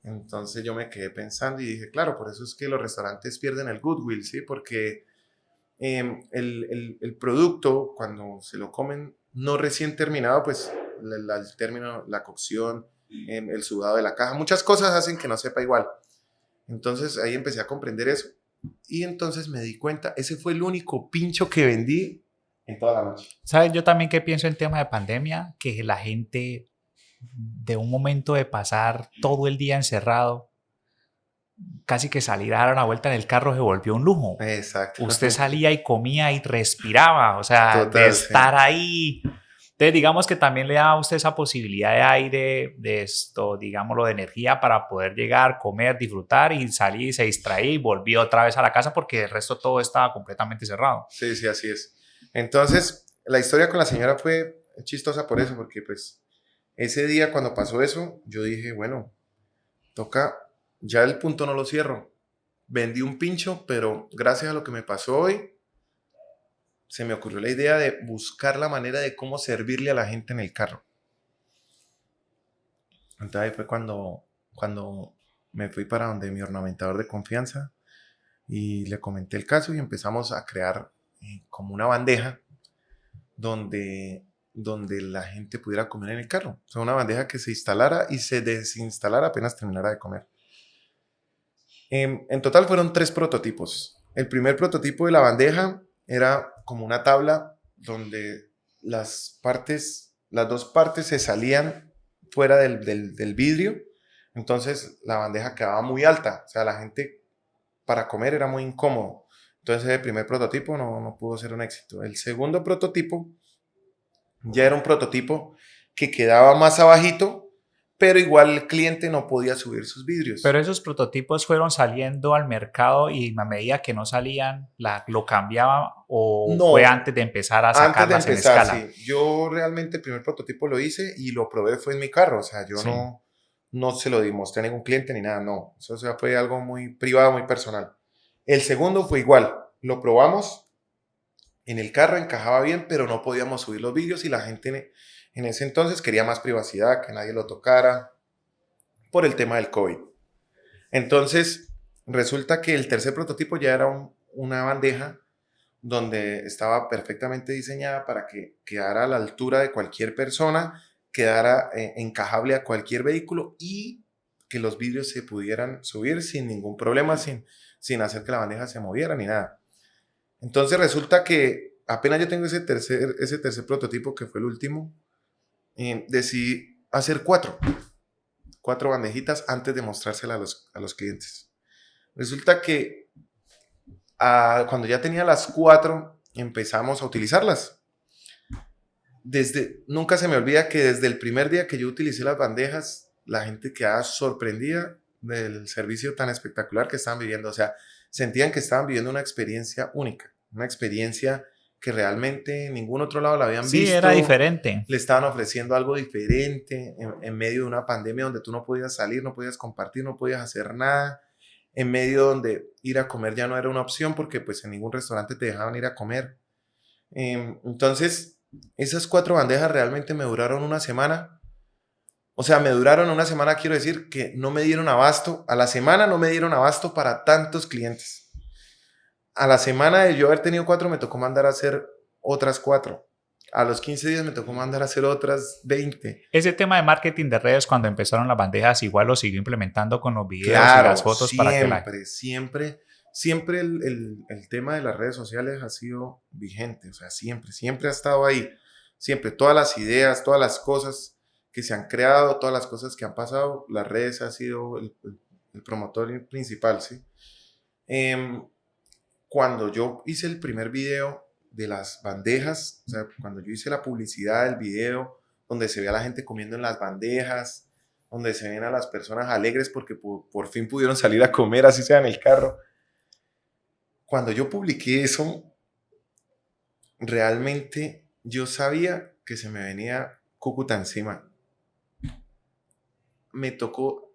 Entonces yo me quedé pensando y dije, claro, por eso es que los restaurantes pierden el goodwill, ¿sí? Porque el producto, cuando se lo comen no recién terminado, pues el término, la cocción, el sudado de la caja, muchas cosas hacen que no sepa igual. Entonces ahí empecé a comprender eso y entonces me di cuenta, ese fue el único pincho que vendí en toda la noche. ¿Sabes? Yo también que pienso en tema de pandemia, que la gente de un momento de pasar todo el día encerrado, casi que salir a dar una vuelta en el carro se volvió un lujo. Exacto. Usted salía y comía y respiraba, o sea, Total, de estar sí. ahí. Entonces, digamos que también le da a usted esa posibilidad de aire, de esto, digámoslo, de energía para poder llegar, comer, disfrutar y salir, se distraía y volvió otra vez a la casa porque el resto todo estaba completamente cerrado. Sí, sí, así es. Entonces, la historia con la señora fue chistosa por eso, porque pues ese día cuando pasó eso, yo dije, bueno, toca, ya el punto no lo cierro. Vendí un pincho, pero gracias a lo que me pasó hoy, se me ocurrió la idea de buscar la manera de cómo servirle a la gente en el carro. Entonces ahí fue cuando me fui para donde mi ornamentador de confianza y le comenté el caso y empezamos a crear como una bandeja donde la gente pudiera comer en el carro. O sea, una bandeja que se instalara y se desinstalara apenas terminara de comer. En total fueron 3 prototipos. El primer prototipo de la bandeja era como una tabla donde las dos partes se salían fuera del vidrio. Entonces la bandeja quedaba muy alta. O sea, la gente para comer era muy incómodo. Entonces el primer prototipo no pudo ser un éxito. El segundo prototipo ya era un prototipo que quedaba más abajito, pero igual el cliente no podía subir sus vidrios. Pero esos prototipos fueron saliendo al mercado y a medida que no salían, lo cambiaban o No, fue antes de empezar a antes de sacarlas en empezar, escala. sí. Yo realmente el primer prototipo lo hice y lo probé fue en mi carro. O sea, yo Sí. no se lo demostré a ningún cliente ni nada, no. Eso, o sea, fue algo muy privado, muy personal. El segundo fue igual. Lo probamos en el carro, encajaba bien, pero no podíamos subir los vídeos y la gente en ese entonces quería más privacidad, que nadie lo tocara, por el tema del COVID. Entonces, resulta que el tercer prototipo ya era una bandeja donde estaba perfectamente diseñada para que quedara a la altura de cualquier persona, quedara encajable a cualquier vehículo y que los vidrios se pudieran subir sin ningún problema, sin hacer que la bandeja se moviera ni nada. Entonces resulta que apenas yo tengo ese tercer prototipo, que fue el último, decidí hacer 4 bandejitas antes de mostrárselas a los clientes. Resulta que cuando ya tenía las 4, empezamos a utilizarlas. Nunca se me olvida que desde el primer día que yo utilicé las bandejas, la gente quedaba sorprendida del servicio tan espectacular que estaban viviendo. O sea, sentían que estaban viviendo una experiencia única, una experiencia que realmente en ningún otro lado la habían visto. Sí, era diferente. Le estaban ofreciendo algo diferente en medio de una pandemia donde tú no podías salir, no podías compartir, no podías hacer nada. En medio donde ir a comer ya no era una opción porque pues en ningún restaurante te dejaban ir a comer. Entonces, esas 4 bandejas realmente me duraron una semana. O sea, me duraron una semana, quiero decir que no me dieron abasto. A la semana no me dieron abasto para tantos clientes. A la semana de yo haber tenido 4, me tocó mandar a hacer otras 4. A los 15 días me tocó mandar a hacer otras 20. Ese tema de marketing de redes cuando empezaron las bandejas igual lo siguió implementando con los videos Claro, y las fotos siempre, para que siempre siempre el tema de las redes sociales ha sido vigente, o sea, siempre ha estado ahí, siempre, todas las ideas, todas las cosas que se han creado, todas las cosas que han pasado, las redes ha sido el promotor principal, ¿sí? Em, Cuando yo hice el primer video de las bandejas, o sea, cuando yo hice la publicidad del video, donde se ve a la gente comiendo en las bandejas, donde se ven a las personas alegres porque por fin pudieron salir a comer, así sea en el carro. Cuando yo publiqué eso, realmente yo sabía que se me venía Cúcuta encima. Me tocó,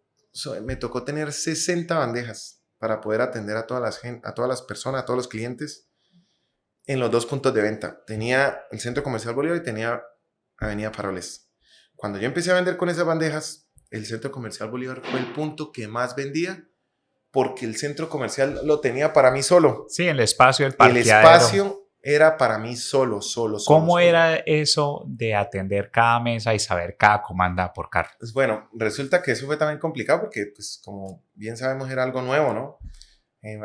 me tocó tener 60 bandejas para poder atender a a todas las personas, a todos los clientes en los dos puntos de venta. Tenía el Centro Comercial Bolívar y tenía Avenida Faroles. Cuando yo empecé a vender con esas bandejas, el Centro Comercial Bolívar fue el punto que más vendía porque el centro comercial lo tenía para mí solo. Sí, el espacio, el El parqueadero. espacio era para mí solo. ¿Cómo era eso de atender cada mesa y saber cada comanda por carro? Pues bueno, resulta que eso fue también complicado porque, pues, como bien sabemos, era algo nuevo, ¿no?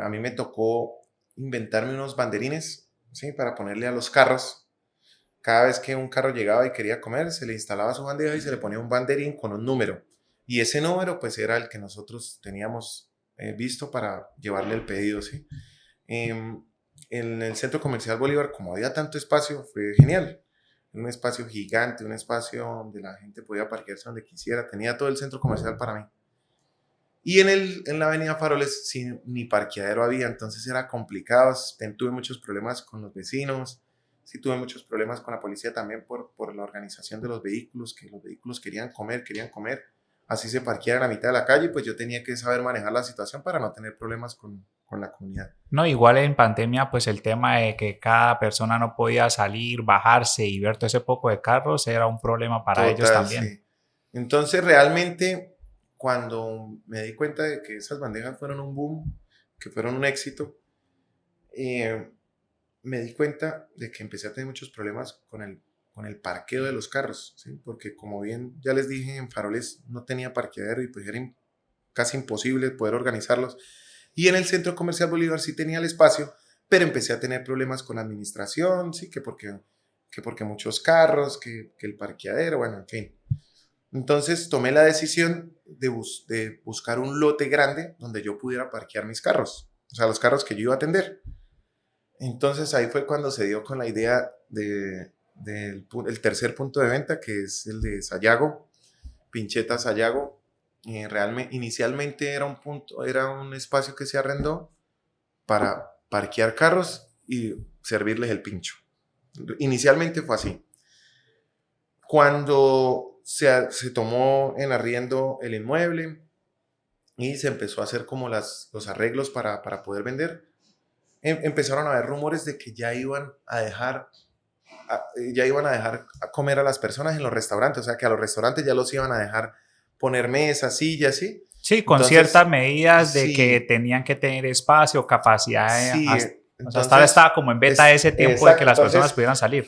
A mí me tocó inventarme unos banderines, ¿sí? Para ponerle a los carros. Cada vez que un carro llegaba y quería comer, se le instalaba su bandeja y se le ponía un banderín con un número. Y ese número, pues, era el que nosotros teníamos visto para llevarle el pedido, ¿sí? En el Centro Comercial Bolívar, como había tanto espacio, fue genial. Un espacio gigante, un espacio donde la gente podía parquearse donde quisiera. Tenía todo el centro comercial para mí. Y en la avenida Faroles ni parqueadero había, entonces era complicado. Tuve muchos problemas con los vecinos. Sí, tuve muchos problemas con la policía también por la organización de los vehículos, que los vehículos querían comer. Así se parquearan a mitad de la calle, pues yo tenía que saber manejar la situación para no tener problemas con la comunidad. No, igual en pandemia, pues el tema de que cada persona no podía salir, bajarse y ver todo ese poco de carros era un problema para ellos también. Sí. Entonces, realmente, cuando me di cuenta de que esas bandejas fueron un boom, que fueron un éxito, me di cuenta de que empecé a tener muchos problemas con el parqueo de los carros, ¿sí? Porque como bien ya les dije, en Faroles no tenía parqueadero y pues era casi imposible poder organizarlos. Y en el Centro Comercial Bolívar sí tenía el espacio, pero empecé a tener problemas con la administración, ¿sí? Que porque muchos carros, que el parqueadero, bueno, en fin. Entonces tomé la decisión de buscar un lote grande donde yo pudiera parquear mis carros, o sea, los carros que yo iba a atender. Entonces ahí fue cuando se dio con la idea del tercer punto de venta, que es el de Sayago, Pincheta Sayago. Inicialmente era un espacio que se arrendó para parquear carros y servirles el pincho. Inicialmente fue así. Cuando se tomó en arriendo el inmueble y se empezó a hacer como los arreglos para poder vender, empezaron a haber rumores de que ya iban a dejar a comer a las personas en los restaurantes, o sea que a los restaurantes ya los iban a dejar poner mesas, sillas, ¿sí? Sí, con Entonces, ciertas medidas de sí, que tenían que tener espacio, capacidad. Sí, O sea, hasta estaba como en beta ese tiempo de que las personas pudieran salir.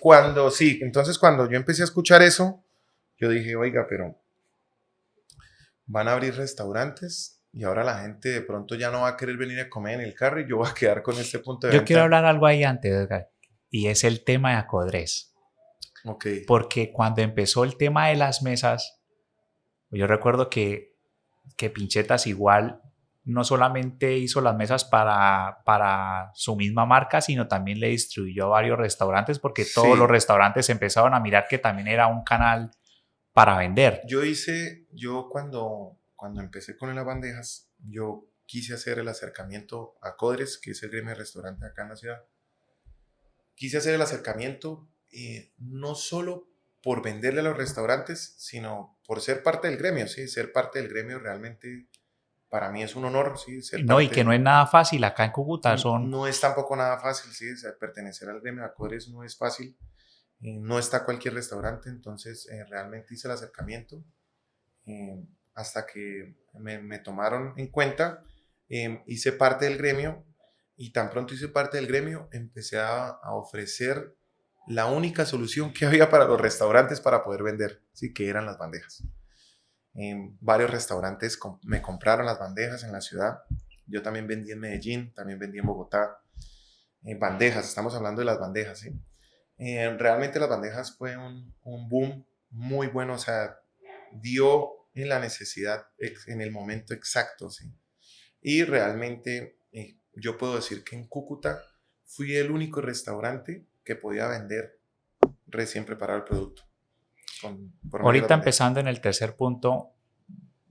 Entonces cuando yo empecé a escuchar eso, yo dije, oiga, pero van a abrir restaurantes y ahora la gente de pronto ya no va a querer venir a comer en el carro y yo voy a quedar con este punto de venta. Yo quiero hablar algo ahí antes, Edgar, y es el tema de Acodres. Okay. Porque cuando empezó el tema de las mesas, yo recuerdo que Pinchetas igual no solamente hizo las mesas para su misma marca, sino también le distribuyó a varios restaurantes porque todos los restaurantes empezaron a mirar que también era un canal para vender. Yo cuando empecé con las bandejas, yo quise hacer el acercamiento a Codres, que es el gremio de restaurante acá en la ciudad. Quise hacer el acercamiento no solo por venderle a los restaurantes, sino por ser parte del gremio, ¿sí? Ser parte del gremio realmente para mí es un honor, ¿sí? Y que no es nada fácil acá en Cúcuta. No es tampoco nada fácil, ¿sí? O sea, pertenecer al gremio de Acodres no es fácil. No está cualquier restaurante, entonces realmente hice el acercamiento hasta que me tomaron en cuenta, hice parte del gremio y tan pronto hice parte del gremio empecé a ofrecer la única solución que había para los restaurantes para poder vender, ¿sí? Que eran las bandejas. Varios restaurantes me compraron las bandejas en la ciudad Yo también vendí en Medellín, también vendí en Bogotá. Bandejas, estamos hablando de las bandejas, ¿sí? Realmente las bandejas fue un boom muy bueno, o sea, dio en la necesidad, en el momento exacto, ¿sí? Y realmente yo puedo decir que en Cúcuta fui el único restaurante que podía vender recién preparado el producto por medio de las Ahorita bandejas. empezando en el tercer punto,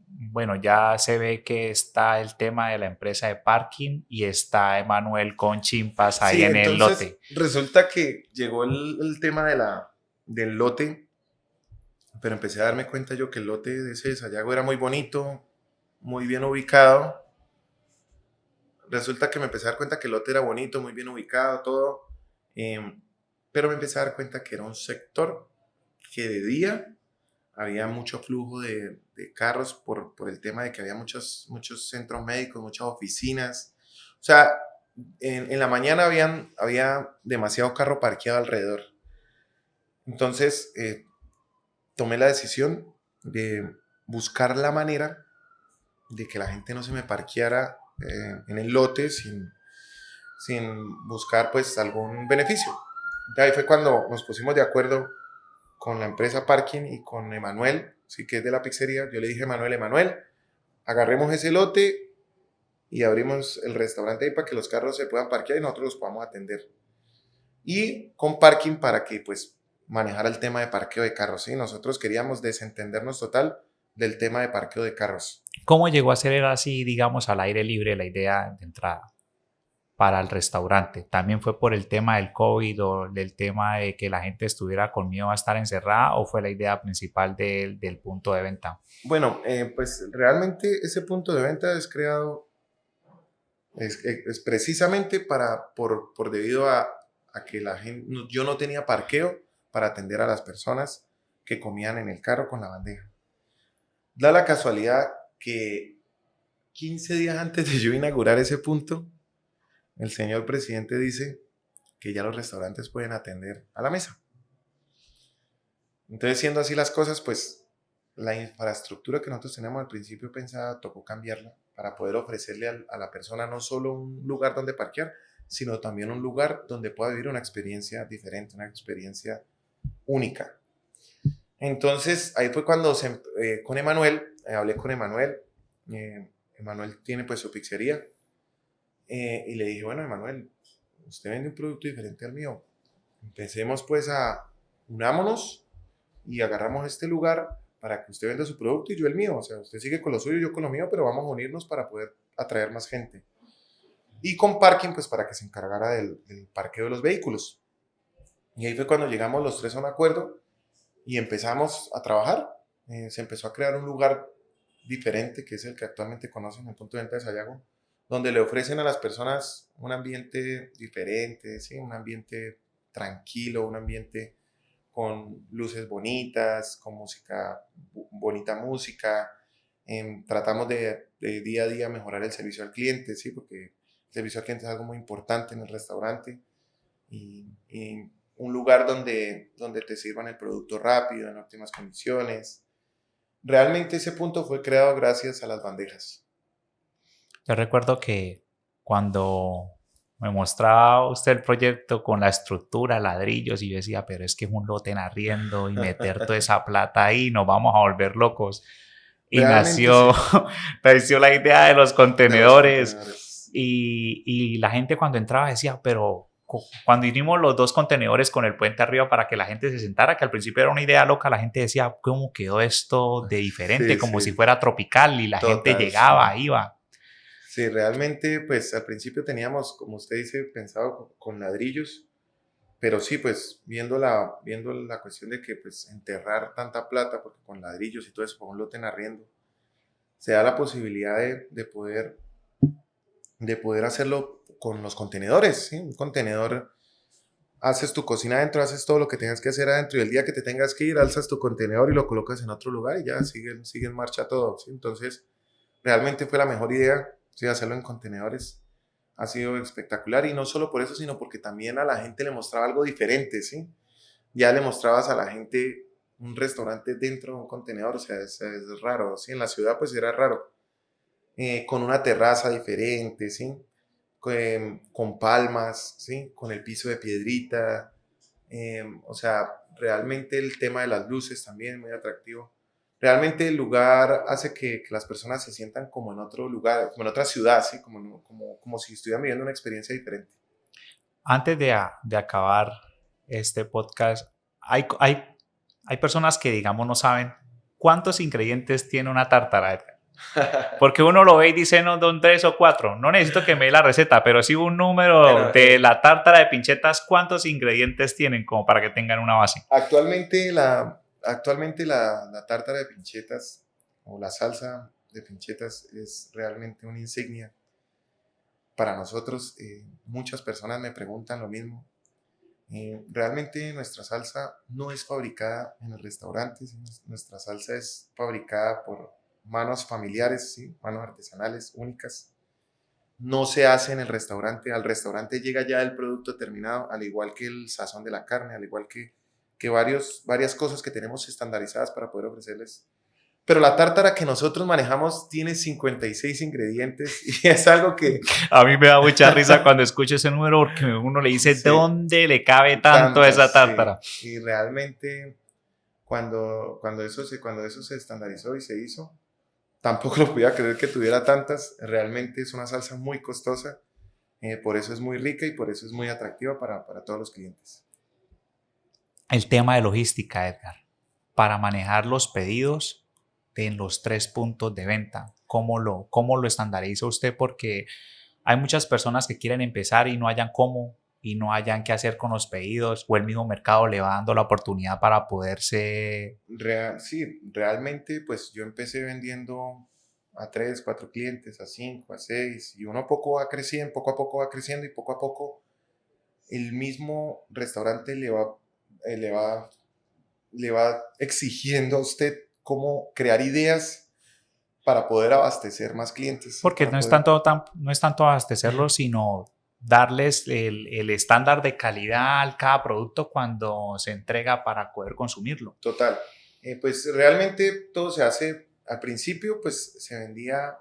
bueno, ya se ve que está el tema de la empresa de parking y está Emanuel con chimpas ahí Sí, en el entonces lote. resulta que llegó el tema del lote, pero empecé a darme cuenta yo que el lote de ese de Sayago era muy bonito, muy bien ubicado. Resulta que me empecé a dar cuenta que el lote era bonito, muy bien ubicado, todo, eh, pero me empecé a dar cuenta que era un sector que de día había mucho flujo de carros por el tema de que había muchos centros médicos, muchas oficinas. O sea, en la mañana había demasiado carro parqueado alrededor. Entonces, tomé la decisión de buscar la manera de que la gente no se me parqueara en el lote sin buscar pues algún beneficio. De ahí fue cuando nos pusimos de acuerdo con la empresa Parking y con Emanuel, sí que es de la pizzería. Yo le dije a Emanuel, agarremos ese lote y abrimos el restaurante ahí para que los carros se puedan parquear y nosotros los podamos atender. Y con Parking para que pues manejara el tema de parqueo de carros, ¿sí? Nosotros queríamos desentendernos total del tema de parqueo de carros. ¿Cómo llegó a ser así, digamos, al aire libre la idea de entrada para el restaurante? ¿También fue por el tema del COVID o del tema de que la gente estuviera con miedo a estar encerrada o fue la idea principal del punto de venta? Bueno, pues realmente ese punto de venta es creado, es precisamente por debido a que la gente, yo no tenía parqueo para atender a las personas que comían en el carro con la bandeja. Da la casualidad que 15 días antes de yo inaugurar ese punto, el señor presidente dice que ya los restaurantes pueden atender a la mesa. Entonces, siendo así las cosas, pues la infraestructura que nosotros teníamos al principio pensada tocó cambiarla para poder ofrecerle a la persona no solo un lugar donde parquear, sino también un lugar donde pueda vivir una experiencia diferente, una experiencia única. Entonces, ahí fue cuando con Emanuel, hablé con Emanuel. Emanuel tiene pues su pizzería. Y le dije, bueno, Emanuel, usted vende un producto diferente al mío. Empecemos pues unámonos y agarramos este lugar para que usted venda su producto y yo el mío. O sea, usted sigue con lo suyo, yo con lo mío, pero vamos a unirnos para poder atraer más gente. Y con Parking, pues para que se encargara del parqueo de los vehículos. Y ahí fue cuando llegamos los tres a un acuerdo y empezamos a trabajar. Se empezó a crear un lugar diferente, que es el que actualmente conocen, el punto de venta de Sayago, donde le ofrecen a las personas un ambiente diferente, ¿sí? Un ambiente tranquilo, un ambiente con luces bonitas, con música, bonita música. Tratamos de día a día mejorar el servicio al cliente, ¿sí? Porque el servicio al cliente es algo muy importante en el restaurante y un lugar donde te sirvan el producto rápido, en óptimas condiciones. Realmente ese punto fue creado gracias a las bandejas. Yo recuerdo que cuando me mostraba usted el proyecto con la estructura, ladrillos, y yo decía, pero es que es un lote en arriendo y meter toda esa plata ahí, nos vamos a volver locos. Y Realmente sí, nació la idea de los de los contenedores contenedores. y la gente cuando entraba decía, pero cuando vinimos los dos contenedores con el puente arriba para que la gente se sentara, que al principio era una idea loca, la gente decía, ¿cómo quedó esto de diferente? Sí, Como si sí, fuera tropical y la gente total, sí. llegaba, iba. Sí, realmente, pues al principio teníamos, como usted dice, pensado con ladrillos, pero sí, pues viendo la cuestión de que pues enterrar tanta plata, porque con ladrillos y todo eso, con un lote en arriendo, se da la posibilidad de poder hacerlo con los contenedores, ¿sí? Un contenedor, haces tu cocina adentro, haces todo lo que tengas que hacer adentro y el día que te tengas que ir, alzas tu contenedor y lo colocas en otro lugar y ya sigue en marcha todo, ¿sí? Entonces, realmente fue la mejor idea, sí, hacerlo en contenedores. Ha sido espectacular y no solo por eso, sino porque también a la gente le mostraba algo diferente, ¿sí? Ya le mostrabas a la gente un restaurante dentro de un contenedor, o sea, es raro, ¿sí? En la ciudad pues era raro, con una terraza diferente, ¿sí? Con palmas, ¿sí? Con el piso de piedrita. O sea, realmente el tema de las luces también es muy atractivo. Realmente el lugar hace que las personas se sientan como en otro lugar, como en otra ciudad, ¿sí? Como si estuvieran viviendo una experiencia diferente. Antes de acabar este podcast, hay personas que, digamos, no saben cuántos ingredientes tiene una tártara, Edgar. Porque uno lo ve y dice, no, son 3 o 4. No necesito que me dé la receta, pero sí un número Bueno, de la tártara de pinchetas, cuántos ingredientes tienen como para que tengan una base. actualmente la tártara de pinchetas o la salsa de pinchetas es realmente una insignia para nosotros. Muchas personas me preguntan lo mismo. Realmente nuestra salsa no es fabricada en el restaurante, ¿sí? Nuestra salsa es fabricada por manos familiares, ¿sí? Manos artesanales únicas. No se hace en el restaurante, al restaurante llega ya el producto terminado, al igual que el sazón de la carne, al igual que varias cosas que tenemos estandarizadas para poder ofrecerles. Pero la tártara que nosotros manejamos tiene 56 ingredientes y es algo que... A mí me da mucha risa cuando escucho ese número porque uno le dice, Sí, ¿dónde le cabe tanto a esa tantas, tártara? sí. Y realmente cuando eso se estandarizó y se hizo, tampoco lo podía creer que tuviera tantas. Realmente es una salsa muy costosa, por eso es muy rica y por eso es muy atractiva para todos los clientes. El tema de logística, Edgar, para manejar los pedidos en los 3 puntos de venta. ¿Cómo lo estandariza usted? Porque hay muchas personas que quieren empezar y no hayan cómo y no hayan qué hacer con los pedidos o el mismo mercado le va dando la oportunidad para poderse... Sí, realmente pues yo empecé vendiendo a 3, 4 clientes, a 5, a 6 y uno poco va creciendo, poco a poco va creciendo y poco a poco el mismo restaurante eh, le va, le va exigiendo a usted cómo crear ideas para poder abastecer más clientes, ¿sí? Porque Para poder... no es tanto abastecerlos, sino darles el estándar de calidad a cada producto cuando se entrega para poder consumirlo. Total. Pues realmente todo se hace, al principio pues se vendía,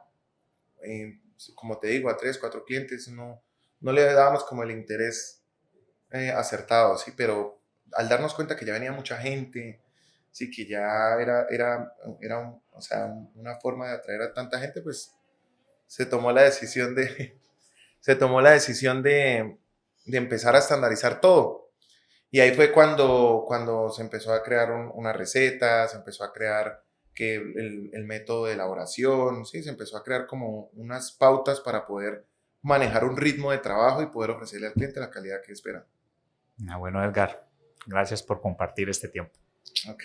como te digo, a 3, 4 clientes, no le dábamos como el interés acertado, sí, pero al darnos cuenta que ya venía mucha gente, sí, que ya o sea, una forma de atraer a tanta gente, pues se tomó la decisión se tomó la decisión de empezar a estandarizar todo. Y ahí fue cuando se empezó a crear una receta, se empezó a crear que el método de elaboración, ¿sí? Se empezó a crear como unas pautas para poder manejar un ritmo de trabajo y poder ofrecerle al cliente la calidad que espera. Bueno, Edgar, gracias por compartir este tiempo. Ok.